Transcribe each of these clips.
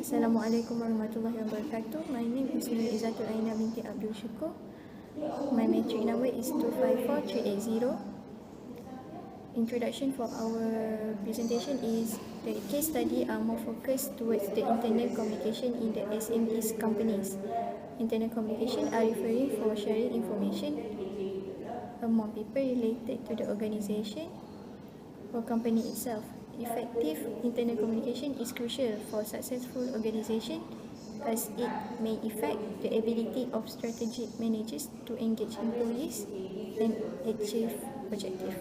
Assalamualaikum warahmatullahi wabarakatuh. My name is Nur Izzatul Aina binti Abdul Syukur. My matric number is 254380. Introduction for our presentation is the case study are more focused towards the internal communication in the SMEs companies. Internal communication are referring for sharing information among people related to the organization or company itself. Effective internal communication is crucial for successful organization as it may affect the ability of strategic managers to engage employees and achieve objectives.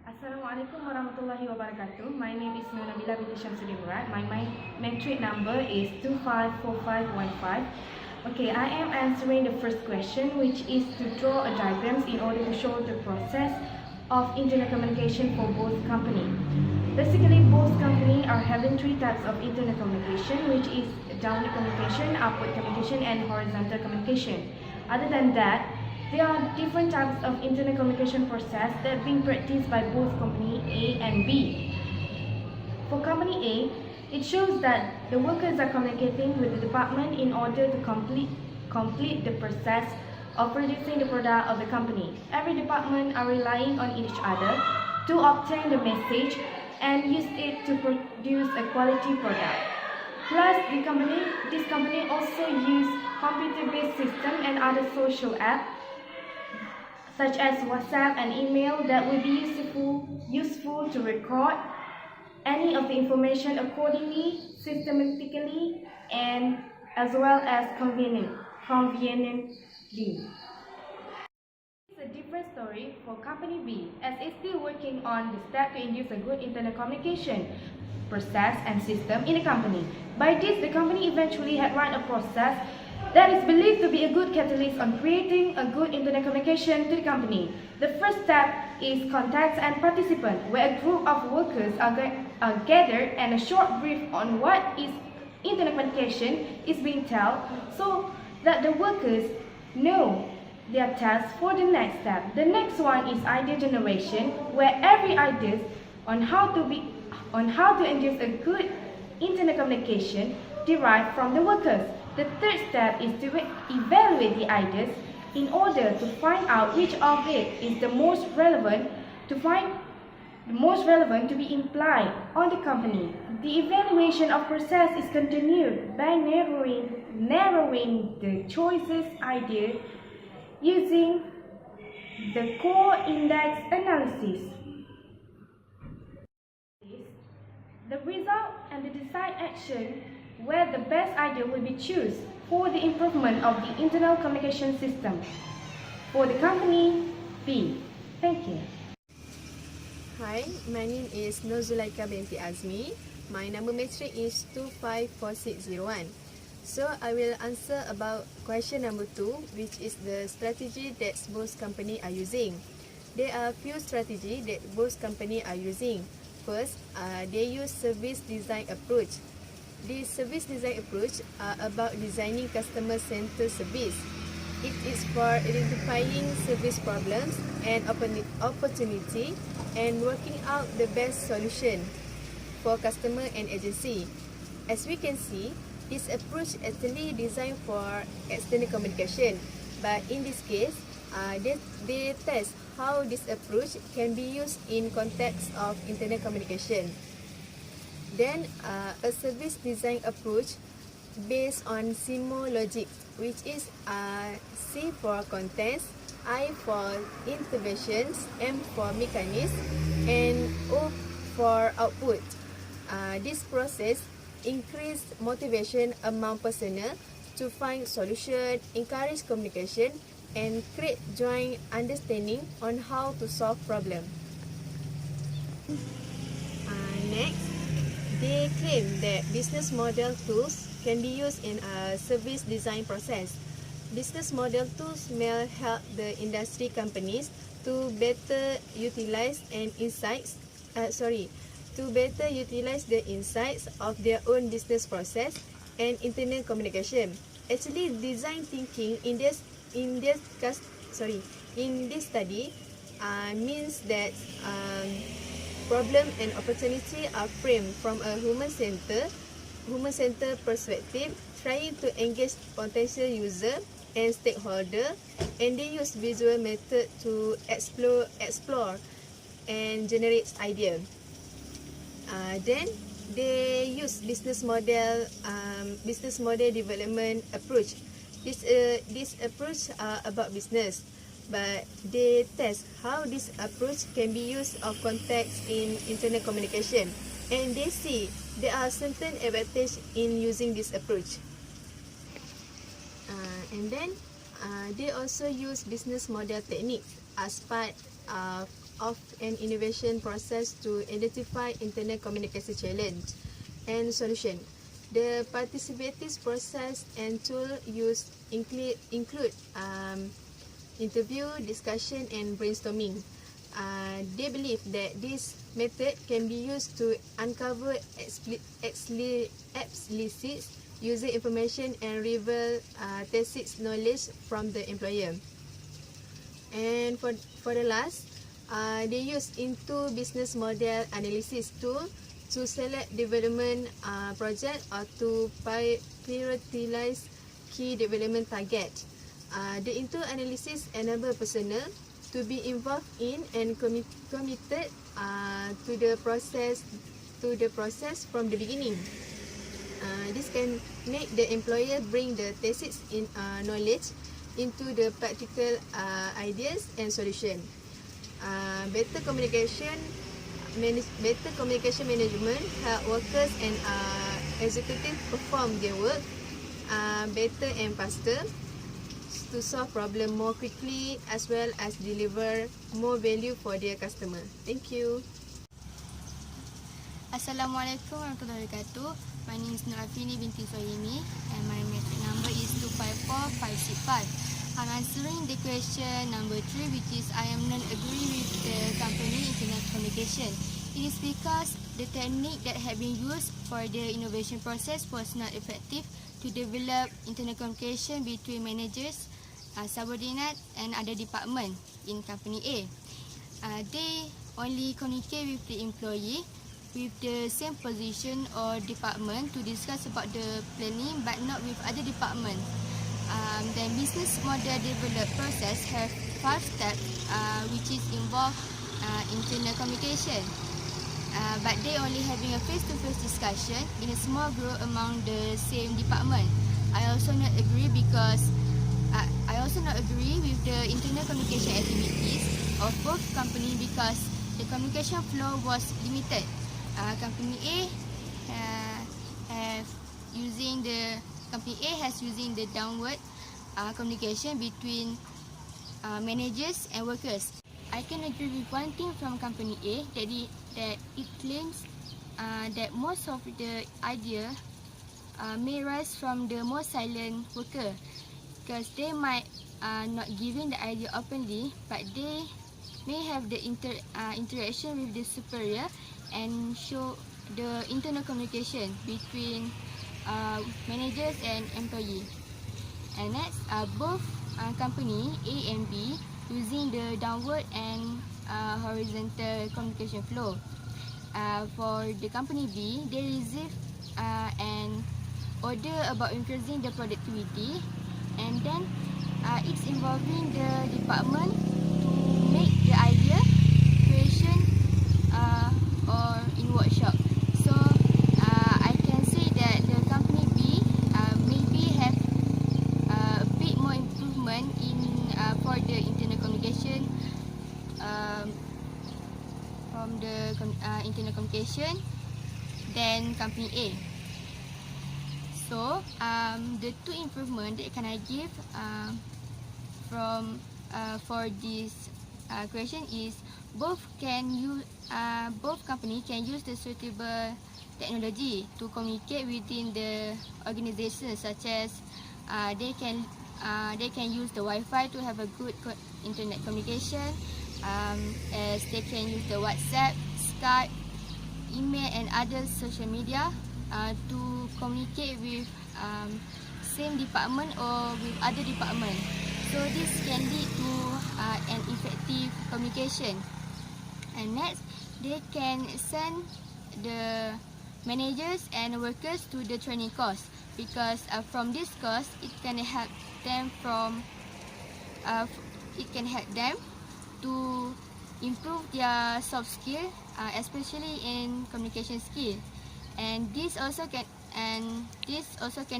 Assalamualaikum warahmatullahi wabarakatuh. My name is Nur Nabila binti Syamsuddin Murad. My matric number is 254515. Okay, I am answering the first question, which is to draw a diagram in order to show the process of internal communication for both companies. Basically, both companies are having three types of internal communication, which is downward communication, upward communication, and horizontal communication. Other than that, there are different types of internal communication process that are being practiced by both company A and B. For company A, it shows that the workers are communicating with the department in order to complete the process of producing the product of the company. Every department are relying on each other to obtain the message and use it to produce a quality product. Plus, this company also use computer-based system and other social apps such as WhatsApp and email that will be useful to record any of the information accordingly, systematically, and as well as conveniently. It's a different story for company B, as it's still working on the step to induce a good internal communication process and system in the company. By this, the company eventually had run a process that is believed to be a good catalyst on creating a good internal communication to the company. The first step is contacts and participants, where a group of workers are gathered and a short brief on what is internal communication is being told, so that the workers know their tasks for the next step. The next one is idea generation, where every idea on how to induce a good internal communication derived from the workers. The third step is to evaluate the ideas in order to find out which of it is the most relevant to be implied on the company. The evaluation of process is continued by narrowing the choices idea using the core index analysis. The result and the desired action where the best idea will be chosen for the improvement of the internal communication system for the company B. Thank you. Hi, my name is Nur Zulaika binti Azmi. My number matric is 254601. So I will answer about question number 2, which is the strategy that both companies are using. There are few strategies that both companies are using. First, they use service design approach. This service design approach are about designing customer-centered service. It is for identifying service problems and opportunity and working out the best solution for customer and agency. As we can see, this approach actually designed for external communication, but in this case, they test how this approach can be used in context of internal communication. Then, a service design approach based on SIMO logic, which is C for contents, I for interventions, M for mechanism, and O for output. This process increase motivation among personnel to find solution, encourage communication, and create joint understanding on how to solve problem. Next, they claim that business model tools can be used in a service design process. Business model tools may help the industry companies to better utilize the insights of their own business process and internal communication. Actually, design thinking in this study means that problem and opportunity are framed from a human center human-centered perspective, trying to engage potential user and stakeholder, and they use visual method to explore and generate idea. Then they use business model development approach. This approach about business, but they test how this approach can be used of context in internet communication, and they see there are certain advantage in using this approach. And then they also use business model techniques as part of an innovation process to identify internet communication challenge and solution. The participative process and tool used include interview, discussion, and brainstorming. They believe that this method can be used to uncover explicit user information and reveal tacit knowledge from the employer. And for the last, they use into business model analysis tool to select development project or to prioritize key development target. The into analysis enable personnel to be involved in and committed to the process from the beginning. This can make the employer bring the tacit knowledge into the practical ideas and solution. Better communication management help workers and executives perform their work better and faster to solve problem more quickly as well as deliver more value for their customer. Thank you. Assalamualaikum warahmatullahi wabarakatuh. My name is Nur Afini binti Sohimi and my metric number is 254565. I'm answering the question number 3, which is I am not agree with the company internet communication. It is because the technique that had been used for the innovation process was not effective to develop internet communication between managers, subordinate and other department in company A. They only communicate with the employee with the same position or department to discuss about the planning, but not with other department. Then business model develop process have 5 steps which is involve internal communication. But they only having a face-to-face discussion in a small group among the same department. I also not agree with the internal communication activities of both company because the communication flow was limited. Company A has using the downward communication between managers and workers. I can agree with one thing from company A that it claims that most of the idea may rise from the more silent worker because they might not giving the idea openly, but they may have the interaction with the superior and show the internal communication between managers and employee. And next, both company A and B using the downward and horizontal communication flow. For the company B, they receive an order about increasing the productivity, and then it's involving the department to make the idea creation or in workshop. So I can say that the company B maybe have a bit more improvement in for the internal communication from the internal communication than company A. So the 2 improvement that can I give from for this question is both company can use the suitable technology to communicate within the organization, such as they can use the Wi-Fi to have a good internet communication, as they can use the WhatsApp, Skype, email and other social media to communicate with same department or with other department. So this can lead to an effective communication. And next, they can send the managers and workers to the training course, because from this course it can help them to improve their soft skill, especially in communication skill, and this also can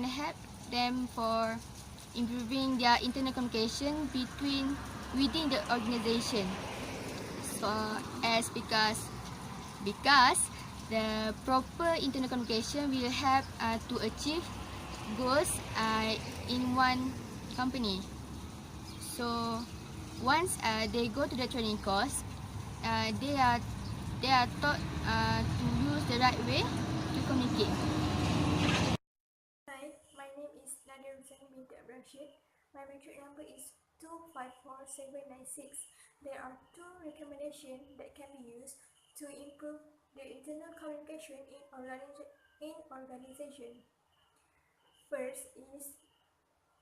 help them for improving their internal communication within the organization. So because the proper internal communication will help to achieve goals in one company. So once they go to the training course, they are taught to use the right way to communicate. Hi, my name is Nadia Hussain binti Rashid. My metric number is 254796. There are two recommendations that can be used to improve the internal communication in organization. First is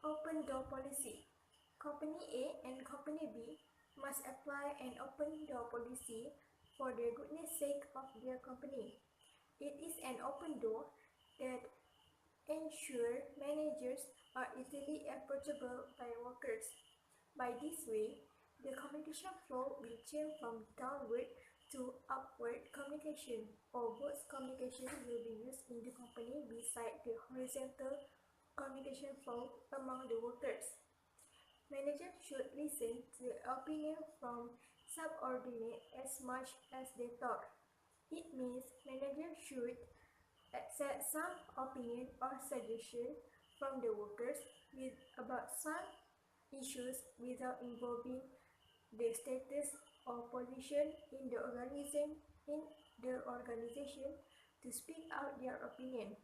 open door policy. Company A and Company B must apply an open door policy for the goodness sake of their company. It is an open door that ensures managers are easily approachable by workers. By this way, the communication flow will change from downward to upward communication, or both communication will be used in the company beside the horizontal communication flow among the workers. Managers should listen to the opinion from subordinates as much as they talk. It means managers should accept some opinion or suggestion from the workers about some issues without involving the status or position in the organization to speak out their opinion.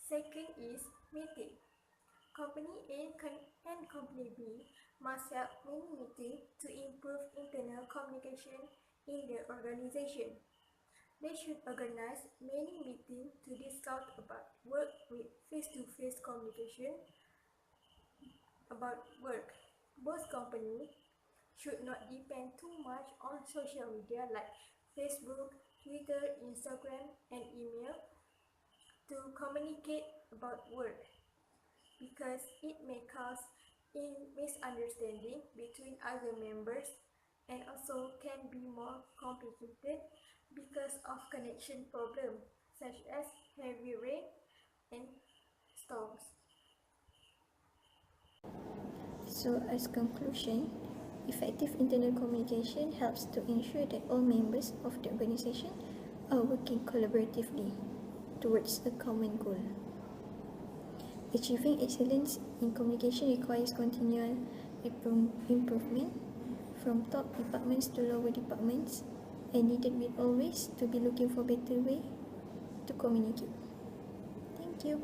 Second is meeting. Company A and Company B must have many meetings to improve internal communication in the organization. They should organize many meetings to discuss about work with face-to-face communication about work. Both companies should not depend too much on social media like Facebook, Twitter, Instagram, and email to communicate about work, because it may cause misunderstanding between other members and also can be more complicated because of connection problems such as heavy rain and storms. So as conclusion, effective internal communication helps to ensure that all members of the organization are working collaboratively towards a common goal. Achieving excellence in communication requires continual improvement from top departments to lower departments, and needed will always to be looking for better way to communicate. Thank you.